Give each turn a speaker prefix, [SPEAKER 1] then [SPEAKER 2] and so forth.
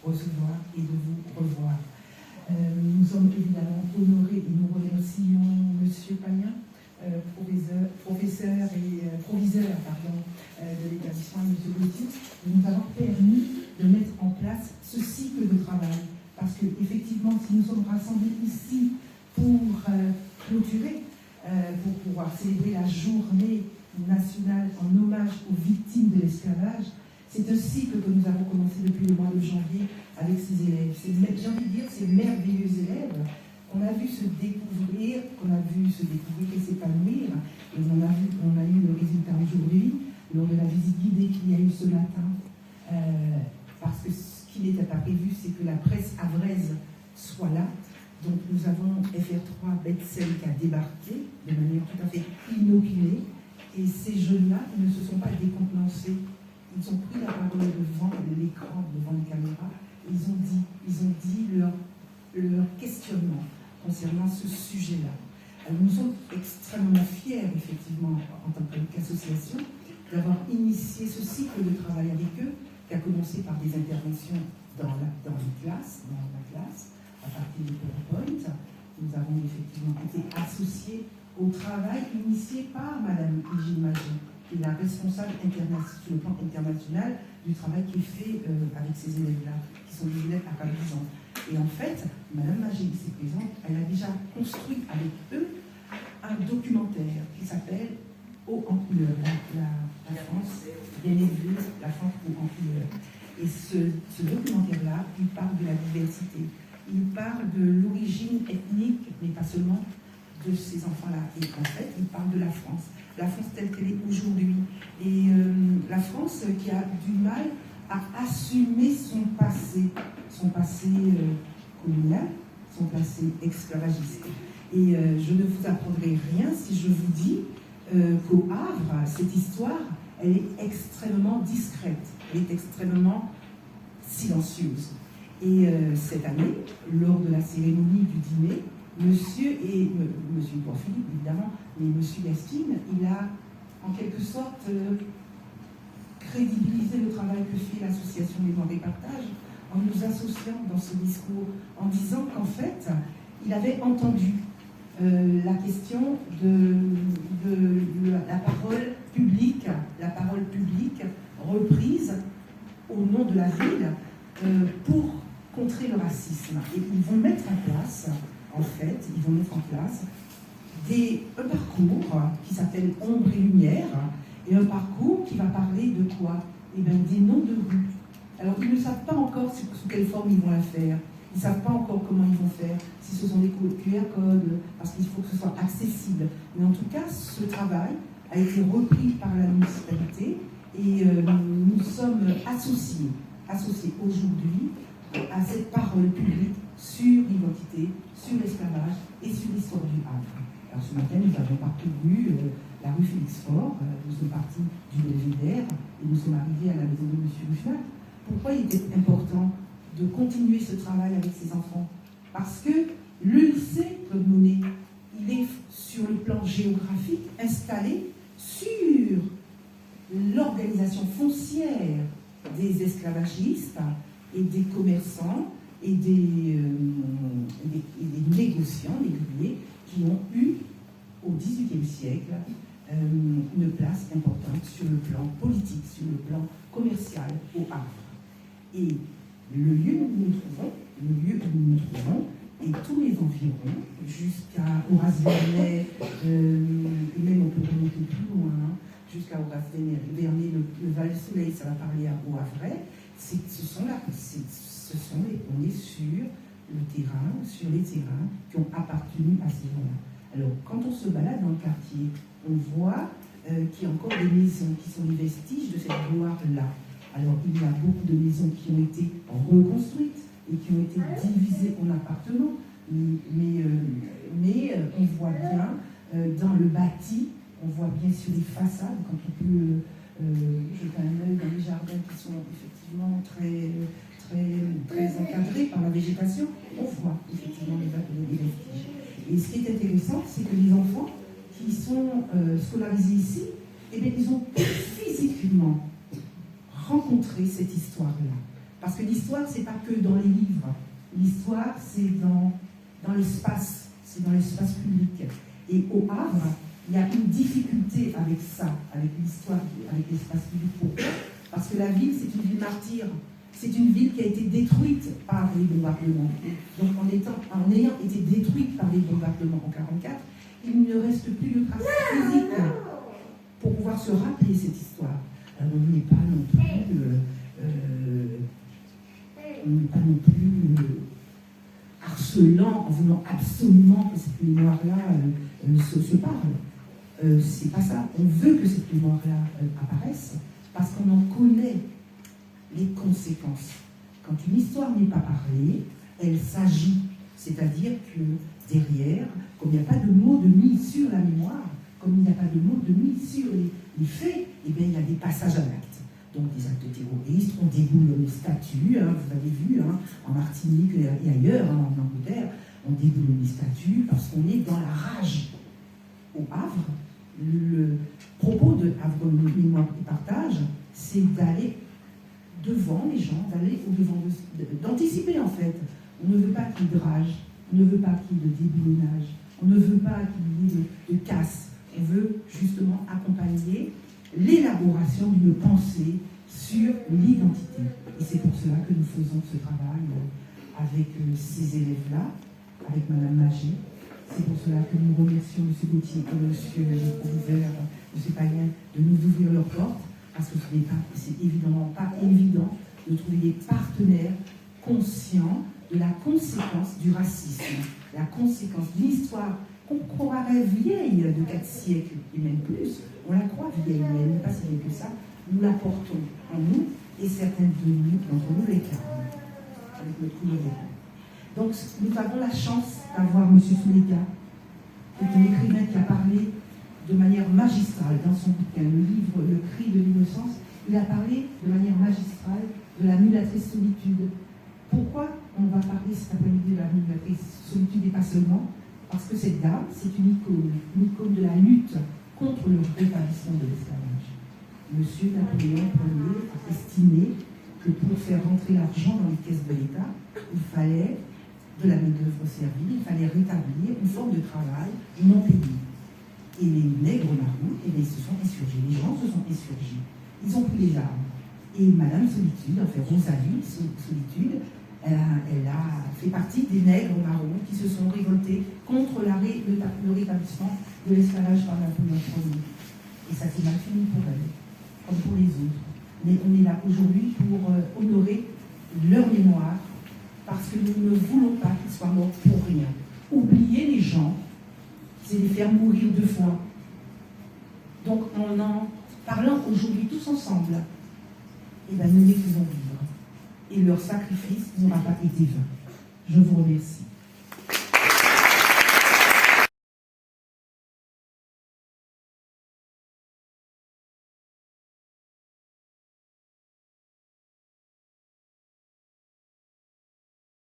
[SPEAKER 1] recevoir et de vous revoir. Nous sommes évidemment honorés et nous remercions M. Payen, proviseur de l'établissement, M. Gauthier, de nous avoir permis de mettre en place ce cycle de travail. Parce qu'effectivement, si nous sommes rassemblés ici pour clôturer, pour pouvoir célébrer la journée nationale en hommage aux victimes de l'esclavage, c'est un cycle que nous avons commencé depuis le mois de janvier avec ces élèves. J'ai envie de dire, ces merveilleux élèves qu'on a vu se découvrir, et s'épanouir. Et on a eu le résultat aujourd'hui, lors de la visite guidée qu'il y a eu ce matin. Parce que ce qui n'était pas prévu, c'est que la presse havraise soit là. Donc nous avons FR3 Betzel qui a débarqué de manière tout à fait inopinée. Et ces jeunes-là ne se sont pas décontenancés. Ils ont pris la parole devant l'écran, devant les caméras. Ils ont dit leur questionnement concernant ce sujet-là. Alors nous sommes extrêmement fiers, effectivement, en tant qu'association, d'avoir initié ce cycle de travail avec eux, qui a commencé par des interventions dans la classe, à partir du PowerPoint. Nous avons effectivement été associés au travail initié par Madame Égine Magé, qui est la responsable sur le plan international du travail qui est fait avec ces élèves-là, qui sont des élèves académisants. Et en fait, Madame Magé, ici présente, elle a déjà construit avec eux un documentaire qui s'appelle Haut en couleur, la France bien élevée, la France haut en couleur. Et ce documentaire-là, il parle de la diversité, il parle de l'origine ethnique, mais pas seulement de ces enfants-là. Et en fait, il parle de la France telle qu'elle est aujourd'hui. Et la France qui a du mal à assumer son passé colonial, son passé esclavagiste. Et je ne vous apprendrai rien si je vous dis qu'au Havre, cette histoire, elle est extrêmement discrète, elle est extrêmement silencieuse. Et cette année, lors de la cérémonie du dîner, monsieur Bois-Philippe, évidemment, mais monsieur Gastine, il a en quelque sorte crédibilisé le travail que fait l'association Mémoire et Partage en nous associant dans ce discours, en disant qu'en fait, il avait entendu la question de la parole publique reprise au nom de la ville pour contrer le racisme. Et ils vont mettre en place, un parcours qui s'appelle Ombre et Lumière, et un parcours qui va parler de quoi? Eh bien, des noms de rues. Alors, ils ne savent pas encore sous quelle forme ils vont la faire. Ils ne savent pas encore comment ils vont faire, si ce sont des QR codes, parce qu'il faut que ce soit accessible. Mais en tout cas, ce travail a été repris par la municipalité et nous sommes associés aujourd'hui à cette parole publique sur l'identité, sur l'esclavage et sur l'histoire du Havre. Alors ce matin, nous avons parcouru la rue Félix-Faure, nous sommes partis du Belvédère et nous sommes arrivés à la maison de M. Ruffnac. Pourquoi il était important de continuer ce travail avec ces enfants? Parce que le lycée Claude Monet, il est sur le plan géographique installé sur l'organisation foncière des esclavagistes et des commerçants et des négociants, des gruyers, qui ont eu au XVIIIe siècle une place importante sur le plan politique, sur le plan commercial au Havre. Et le lieu où nous nous trouvons, et tous les environs, jusqu'à Horace Vernet, et même on peut remonter plus loin, jusqu'à Horace Vernet, le Val-Soleil, ça va parler au Havre, on est sur le terrain, sur les terrains qui ont appartenu à ces gens-là. Alors, quand on se balade dans le quartier, on voit qu'il y a encore des maisons qui sont les vestiges de cette gloire-là. Alors, il y a beaucoup de maisons qui ont été reconstruites et qui ont été divisées en appartements, mais on voit bien dans le bâti, on voit bien sur les façades, quand on peut jeter un œil dans les jardins qui sont effectivement très encadrés par la végétation, on voit effectivement les vestiges. Et ce qui est intéressant, c'est que les enfants qui sont scolarisés ici, eh bien, ils ont physiquement rencontré cette histoire-là. Parce que l'histoire, c'est pas que dans les livres. L'histoire, c'est dans l'espace. C'est dans l'espace public. Et au Havre, il y a une difficulté avec ça, avec l'histoire, avec l'espace public. Pourquoi? Parce que la ville, c'est une ville martyre. C'est une ville qui a été détruite par les bombardements. Donc en ayant été détruite par les bombardements en 1944, il ne reste plus de traces physiques pour pouvoir se rappeler cette histoire. Alors, on n'est pas non plus harcelant en voulant absolument que cette mémoire-là se parle. C'est pas ça. On veut que cette mémoire-là apparaisse parce qu'on en connaît les conséquences. Quand une histoire n'est pas parlée, elle s'agit. C'est-à-dire que derrière, comme il n'y a pas de mots de mise sur la mémoire, comme il n'y a pas de mots de mise sur les faits, eh bien, il y a des passages à l'acte. Donc des actes terroristes, on déboule les statues, vous avez vu, en Martinique et ailleurs, en Angleterre, on déboule les statues parce qu'on est dans la rage. Au Havre, le propos de Havre Mémoire et Partage, c'est d'aller devant les gens, d'aller au-devant, d'anticiper en fait. On ne veut pas qu'il y ait de rage, on ne veut pas qu'il y ait de déboulonnage, on ne veut pas qu'il y ait de casse. On veut justement accompagner l'élaboration d'une pensée sur l'identité. Et c'est pour cela que nous faisons ce travail avec ces élèves-là, avec Madame Magé. C'est pour cela que nous remercions M. Gauthier et M. Oliver, M. Payen, de nous ouvrir leurs portes, parce que c'est évidemment pas évident de trouver des partenaires conscients de la conséquence du racisme, la conséquence d'une histoire qu'on croirait vieille de 4 siècles, et même plus. On la croit vieille, mais elle n'est pas si vieille que ça. Nous la portons en nous, et certaines d'entre nous l'éclairent, avec notre couleur de peau. Donc, nous avons la chance d'avoir M. Soulega, qui est un écrivain qui a parlé de manière magistrale dans son bouquin, le livre Le cri de l'innocence. Il a parlé de manière magistrale de la mulatrice solitude. Pourquoi on va parler cet après-midi de la mulatrice solitude et pas seulement? Parce que cette dame, c'est une icône de la lutte contre le rétablissement de l'esclavage. Monsieur Napoléon Ier a estimé que pour faire rentrer l'argent dans les caisses de l'État, il fallait de la main-d'œuvre servile, il fallait rétablir une forme de travail non payé. Et les nègres marrons, ils se sont insurgés, les gens se sont insurgés. Ils ont pris les armes. Et Madame Solitude, enfin Rosalie Solitude, elle a fait partie des nègres marrons qui se sont révoltés contre le rétablissement de l'esclavage par Napoléon Ier. Et ça s'est mal fini pour elle, comme pour les autres. Mais on est là aujourd'hui pour honorer leur mémoire, parce que nous ne voulons pas qu'ils soient morts pour rien. Oublier les gens, c'est les faire mourir 2 fois. Donc en parlant aujourd'hui tous ensemble, eh bien, nous les faisons vivre. Et leur sacrifice n'aura pas été vain. Je vous remercie.